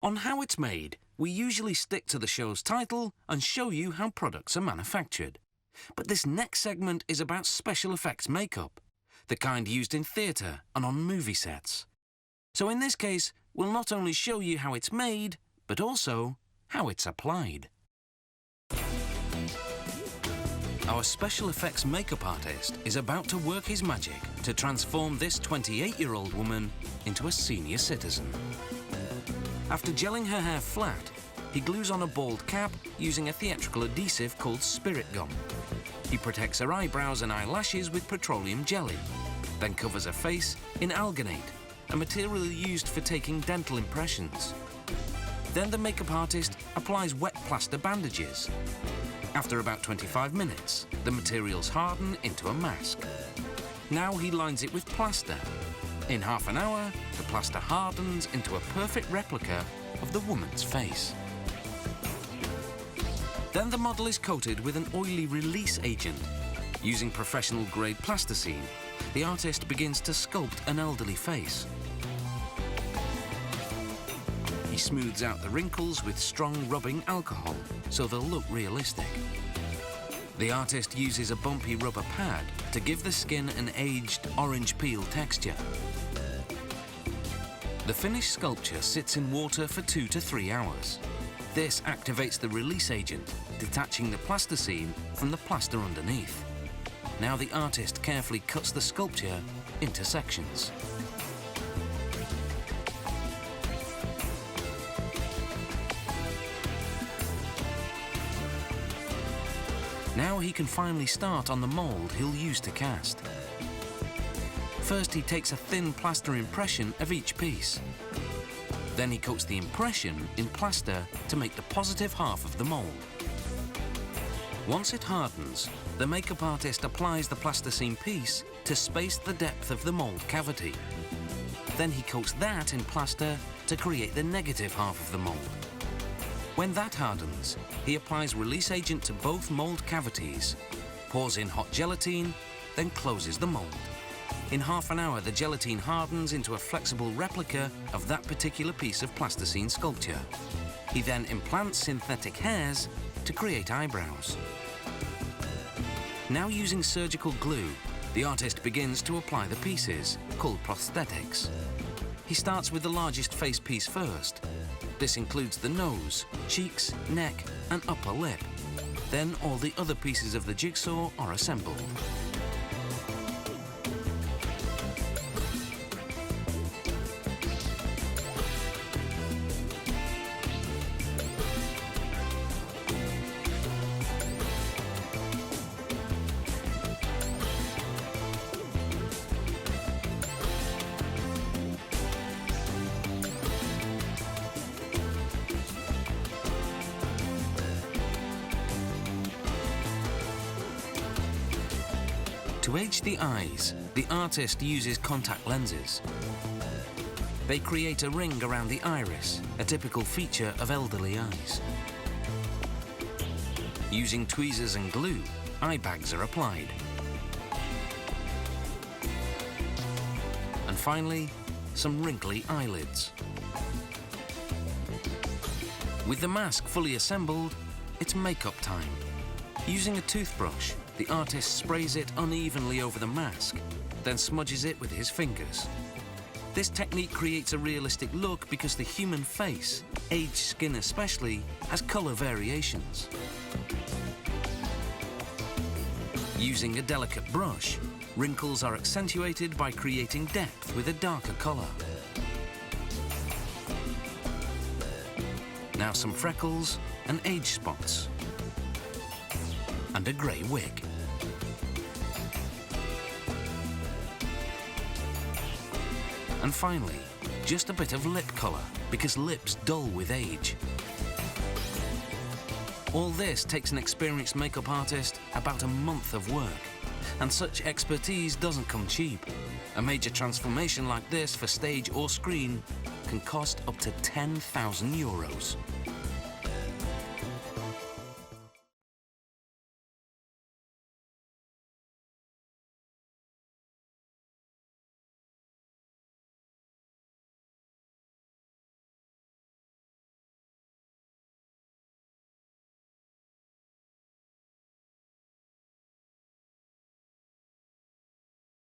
On How It's Made, we usually stick to the show's title and show you how products are manufactured. But this next segment is about special effects makeup, the kind used in theatre and on movie sets. So in this case, we'll not only show you how it's made, but also how it's applied. Our special effects makeup artist is about to work his magic to transform this 28-year-old woman into a senior citizen. After gelling her hair flat, he glues on a bald cap using a theatrical adhesive called Spirit Gum. He protects her eyebrows and eyelashes with petroleum jelly, then covers her face in alginate, a material used for taking dental impressions. Then the makeup artist applies wet plaster bandages. After about 25 minutes, the materials harden into a mask. Now he lines it with plaster. In half an hour, the plaster hardens into a perfect replica of the woman's face. Then the model is coated with an oily release agent. Using professional-grade plasticine, the artist begins to sculpt an elderly face. He smooths out the wrinkles with strong rubbing alcohol, so they'll look realistic. The artist uses a bumpy rubber pad to give the skin an aged orange peel texture. The finished sculpture sits in water for 2 to 3 hours. This activates the release agent, detaching the plasticine from the plaster underneath. Now the artist carefully cuts the sculpture into sections. Now he can finally start on the mould he'll use to cast. First he takes a thin plaster impression of each piece. Then he coats the impression in plaster to make the positive half of the mould. Once it hardens, the makeup artist applies the plasticine piece to space the depth of the mould cavity. Then he coats that in plaster to create the negative half of the mould. When that hardens, he applies release agent to both mould cavities, pours in hot gelatine, then closes the mould. In half an hour, the gelatine hardens into a flexible replica of that particular piece of plasticine sculpture. He then implants synthetic hairs to create eyebrows. Now using surgical glue, the artist begins to apply the pieces, called prosthetics. He starts with the largest face piece first. This includes the nose, cheeks, neck, and upper lip. Then all the other pieces of the jigsaw are assembled. To age the eyes, the artist uses contact lenses. They create a ring around the iris, a typical feature of elderly eyes. Using tweezers and glue, eye bags are applied. And finally, some wrinkly eyelids. With the mask fully assembled, it's makeup time. Using a toothbrush, the artist sprays it unevenly over the mask, then smudges it with his fingers. This technique creates a realistic look because the human face, aged skin especially, has colour variations. Using a delicate brush, wrinkles are accentuated by creating depth with a darker colour. Now some freckles and age spots. And a grey wig. And finally, just a bit of lip colour, because lips dull with age. All this takes an experienced makeup artist about a month of work, and such expertise doesn't come cheap. A major transformation like this for stage or screen can cost up to €10,000.